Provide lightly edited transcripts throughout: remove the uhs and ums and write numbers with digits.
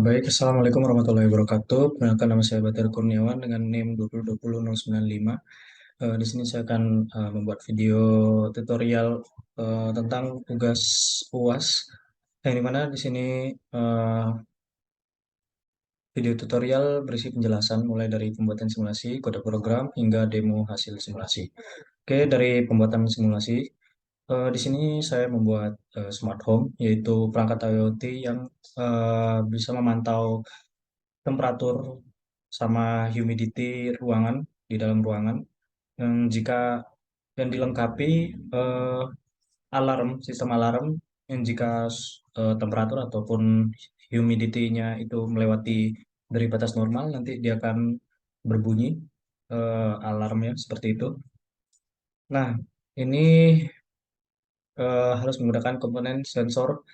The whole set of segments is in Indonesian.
Baik, Assalamualaikum warahmatullahi wabarakatuh. Perkenalkan nama saya Batir Kurniawan dengan NIM 2020095. Di sini saya akan membuat video tutorial tentang tugas UAS. Yang dimana di sini eh, video tutorial berisi penjelasan mulai dari pembuatan simulasi, kode program, hingga demo hasil simulasi. Oke, dari pembuatan simulasi, di sini saya membuat smart home, yaitu perangkat IoT yang bisa memantau temperatur sama humidity ruangan di dalam ruangan yang jika yang dilengkapi eh, sistem alarm yang jika temperatur ataupun humidity-nya itu melewati dari batas normal nanti dia akan berbunyi alarmnya seperti itu. Nah, ini harus menggunakan komponen sensor.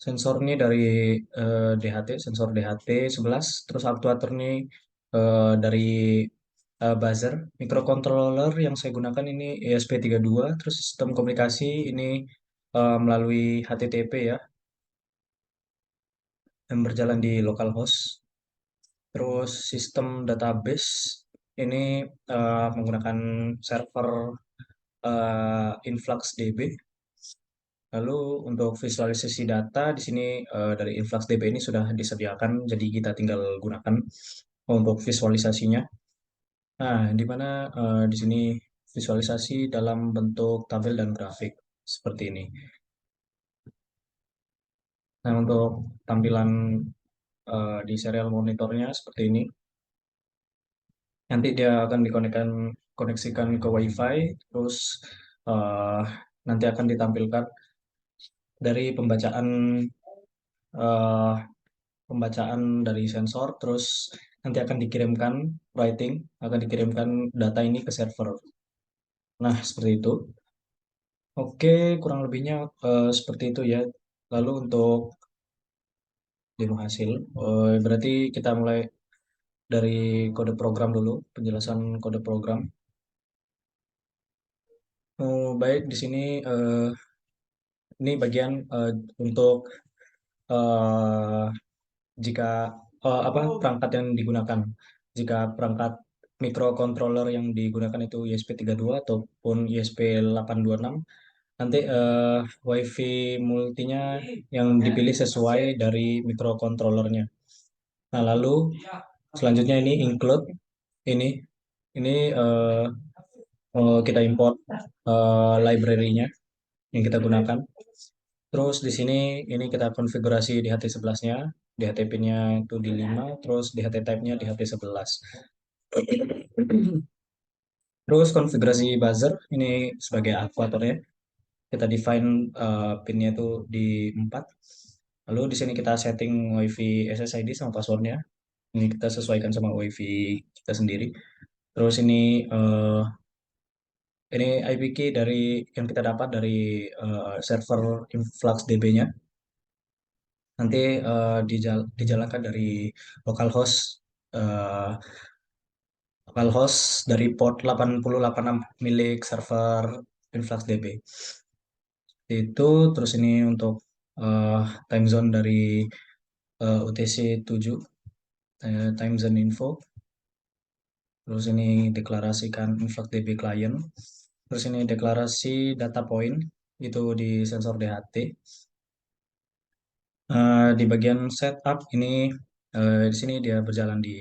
Sensor ini dari DHT, sensor DHT 11, terus aktuator ini dari buzzer. Microcontroller yang saya gunakan ini ESP32, terus sistem komunikasi ini melalui HTTP ya, yang berjalan di localhost. Terus sistem database ini menggunakan server InfluxDB. Lalu untuk visualisasi data di sini dari InfluxDB ini sudah disediakan, jadi kita tinggal gunakan untuk visualisasinya. Nah, di mana di sini visualisasi dalam bentuk tabel dan grafik seperti ini. Nah, untuk tampilan di serial monitornya seperti ini. Nanti dia akan koneksikan ke WiFi, terus eh, nanti akan ditampilkan dari eh, pembacaan dari sensor, terus nanti akan dikirimkan writing, akan dikirimkan data ini ke server. Nah, seperti itu. Oke, kurang lebihnya seperti itu ya. Lalu untuk demo hasil, berarti kita mulai dari kode program dulu, penjelasan kode program. Baik, di sini ini bagian untuk eh, jika apa perangkat yang digunakan. Jika perangkat microcontroller yang digunakan itu ESP32 ataupun ESP826, nanti WiFi multinya yang dipilih sesuai dari microcontrollernya. Nah, lalu selanjutnya ini include ini ini kita import library-nya yang kita gunakan. Terus di sini ini kita konfigurasi di HT11-nya, di HT pin-nya itu di 5, terus di HT type-nya di HT11. Terus konfigurasi buzzer ini sebagai aktuator ya. Kita define pin-nya itu di 4. Lalu di sini kita setting WiFi SSID sama passwordnya. Ini kita sesuaikan sama WiFi kita sendiri. Terus ini IP key dari yang kita dapat dari server InfluxDB-nya. Nanti dijalankan dari localhost eh, localhost dari port 8086 milik server InfluxDB. Itu terus ini untuk eh, time zone dari UTC 7, time zone info. Terus ini deklarasikan InfluxDB client. Terus ini deklarasi data point itu di sensor DHT. Di bagian setup ini di sini dia berjalan di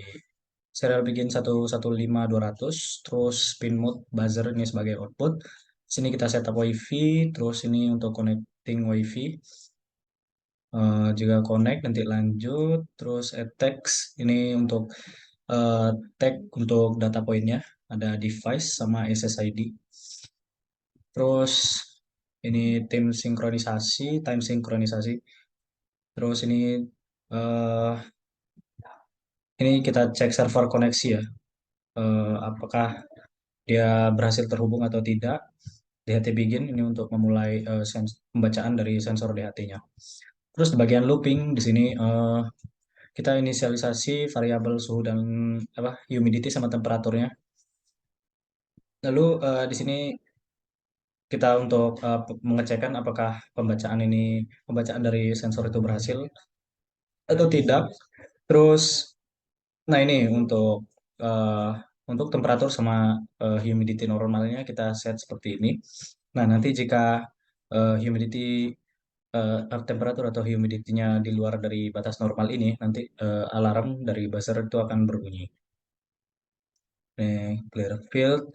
serial begin 115200, terus pin mode buzzer ini sebagai output. Sini kita setup WiFi, terus ini untuk connecting WiFi. Jika connect nanti lanjut, terus add text ini untuk eh, tag untuk data pointnya ada device sama SSID. Terus ini time sinkronisasi. Terus eh, ini kita cek server koneksi ya. Apakah dia berhasil terhubung atau tidak. DHT begin ini untuk memulai pembacaan dari sensor DHT-nya. Terus di bagian looping di sini kita inisialisasi variabel suhu dan apa humidity sama temperaturnya. Lalu di sini kita untuk mengecekkan apakah pembacaan dari sensor itu berhasil atau tidak. Terus, nah ini uh, untuk temperatur sama humidity normalnya kita set seperti ini. Nah, nanti jika temperatur atau humidity-nya di luar dari batas normal ini, nanti alarm dari buzzer itu akan berbunyi. Ini clear field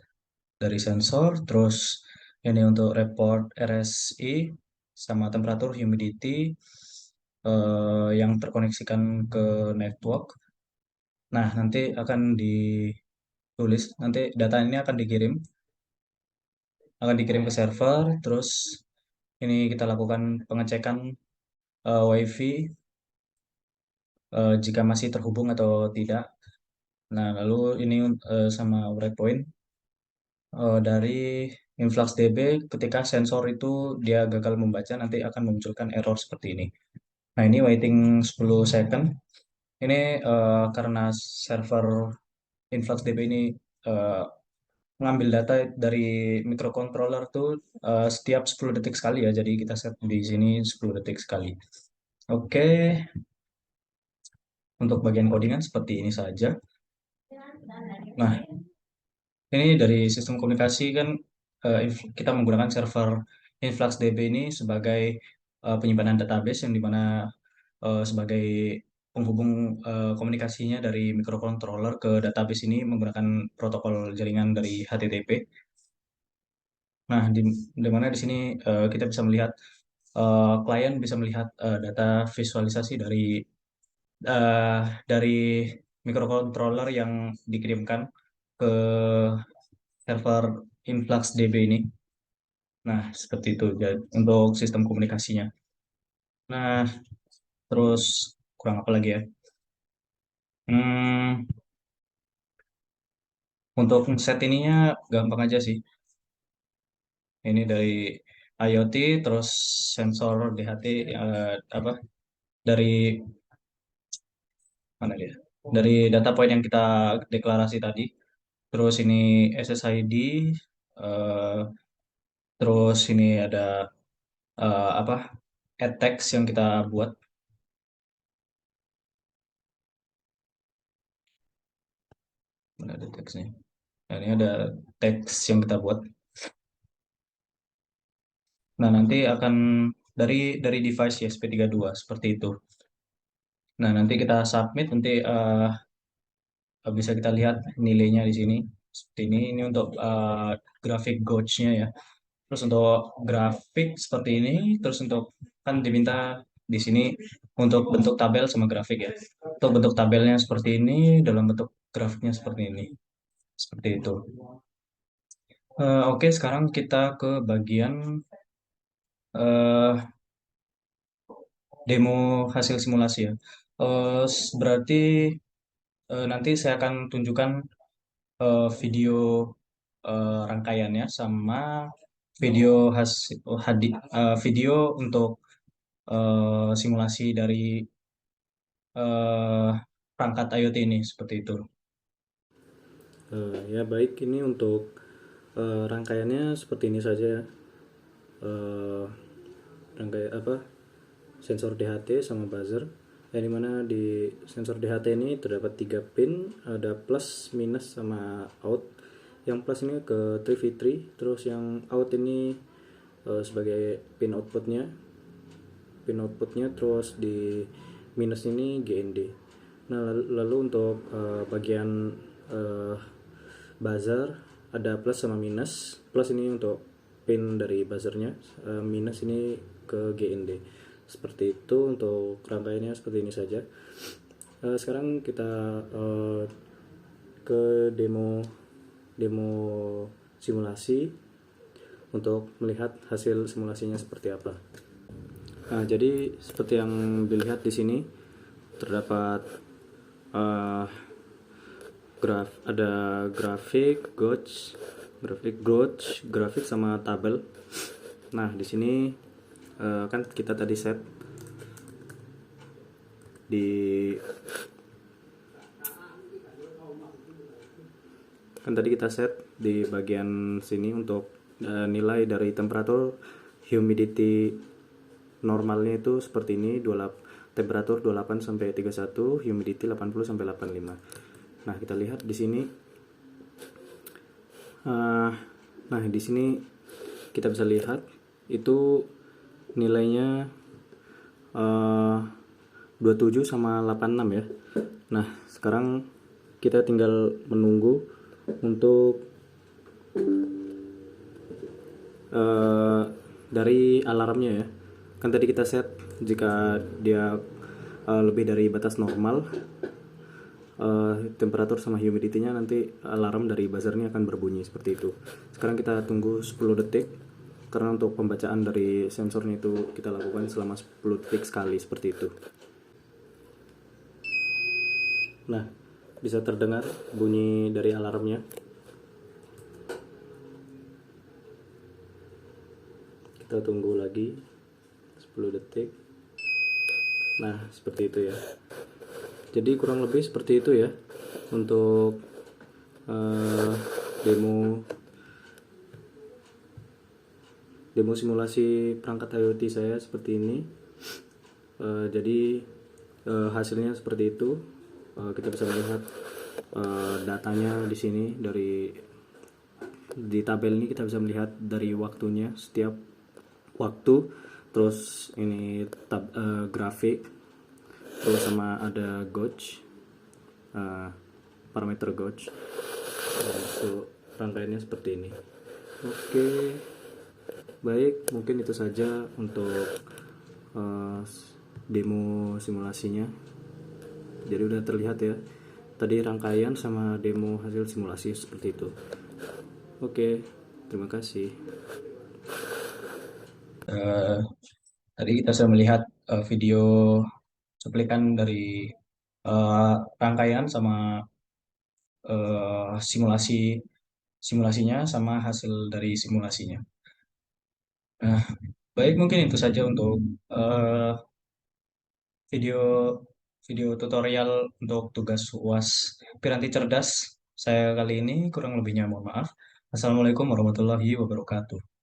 dari sensor, terus ini untuk report RSI sama temperatur humidity yang terkoneksikan ke network. Nah, nanti akan ditulis, nanti data ini akan dikirim ke server, terus ini kita lakukan pengecekan WiFi jika masih terhubung atau tidak. Nah, lalu ini sama breakpoint dari InfluxDB ketika sensor itu dia gagal membaca nanti akan memunculkan error seperti ini. Nah, ini waiting 10 second. Ini karena server InfluxDB ini eh, ngambil data dari microcontroller tuh setiap 10 detik sekali ya. Jadi kita set di sini 10 detik sekali. Oke, untuk bagian codingan seperti ini saja. Nah, ini dari sistem komunikasi kan kita menggunakan server InfluxDB ini sebagai penyimpanan database yang dimana sebagai penghubung komunikasinya dari microcontroller ke database ini menggunakan protokol jaringan dari HTTP. Nah, di mana di sini kita bisa melihat klien bisa melihat data visualisasi uh, dari microcontroller yang dikirimkan ke server InfluxDB ini. Nah, seperti itu untuk sistem komunikasinya. Nah, terus kurang apa lagi ya? Hmm, untuk set ininya gampang aja sih. Ini dari IoT, terus sensor DHT, apa dari mana dia? Dari data point yang kita deklarasi tadi. Terus ini SSID, eh, terus ini ada apa? Add text yang kita buat. Mana ada teksnya? Nah, ini ada teks yang kita buat. Nah, nanti akan dari device YSP32 seperti itu. Nah, nanti kita submit, nanti bisa kita lihat nilainya di sini. Seperti ini. Ini untuk grafik gauge-nya ya. Terus untuk grafik seperti ini, terus untuk kan diminta di sini untuk bentuk tabel sama grafik ya. Untuk bentuk tabelnya seperti ini, dalam bentuk grafiknya seperti ini. Seperti itu. Oke, sekarang kita ke bagian eh, demo hasil simulasi ya. Berarti nanti saya akan tunjukkan video rangkaiannya sama video video untuk simulasi dari eh, perangkat IoT ini seperti itu. Ya baik, ini untuk rangkaiannya seperti ini saja ya. Eh, Rangkaian apa? Sensor DHT sama buzzer. Yang dimana di sensor DHT ini terdapat 3 pin, ada plus, minus, sama out. Yang plus ini ke 3v3, terus yang out ini sebagai pin outputnya, terus di minus ini GND. Nah, lalu untuk bagian eh, buzzer ada plus sama minus. Plus ini untuk pin dari buzzernya, minus ini ke GND. Seperti itu untuk rangkaiannya, seperti ini saja. Sekarang kita ke demo demo simulasi untuk melihat hasil simulasinya seperti apa. Nah, jadi seperti yang dilihat di sini terdapat uh, ada grafik sama tabel. Nah, di sini kan kita tadi set di bagian sini untuk nilai dari temperatur, humidity normalnya itu seperti ini temperatur 28 sampai 31, humidity 80 sampai 85. Nah, kita lihat di sini. eh, nah, di sini kita bisa lihat itu nilainya 27 sama 86 ya. Nah, sekarang kita tinggal menunggu untuk eh, dari alarmnya ya. Kan tadi kita set jika dia lebih dari batas normal, temperatur sama humidity-nya, nanti alarm dari buzzernya akan berbunyi seperti itu. Sekarang kita tunggu 10 detik karena untuk pembacaan dari sensornya itu kita lakukan selama 10 detik sekali seperti itu. Nah, bisa terdengar bunyi dari alarmnya. Kita tunggu lagi 10 detik. Nah, seperti itu ya. Jadi kurang lebih seperti itu ya untuk eh, demo demo simulasi perangkat IoT saya seperti ini. Jadi hasilnya seperti itu. Kita bisa melihat datanya di sini. Di tabel ini kita bisa melihat dari waktunya, setiap waktu, terus ini grafik, terus sama ada gauge, parameter gauge. Untuk rangkaiannya seperti ini. Oke, baik, mungkin itu saja untuk eh, demo simulasinya. Jadi udah terlihat ya tadi rangkaian sama demo hasil simulasi seperti itu. Oke, terima kasih. Eh, Tadi kita sudah melihat video cuplikan dari rangkaian sama simulasi simulasinya sama hasil dari simulasinya. Nah, baik, mungkin itu saja untuk eh, video video tutorial untuk tugas UAS Piranti Cerdas saya kali ini. Kurang lebihnya mohon maaf. Assalamualaikum warahmatullahi wabarakatuh.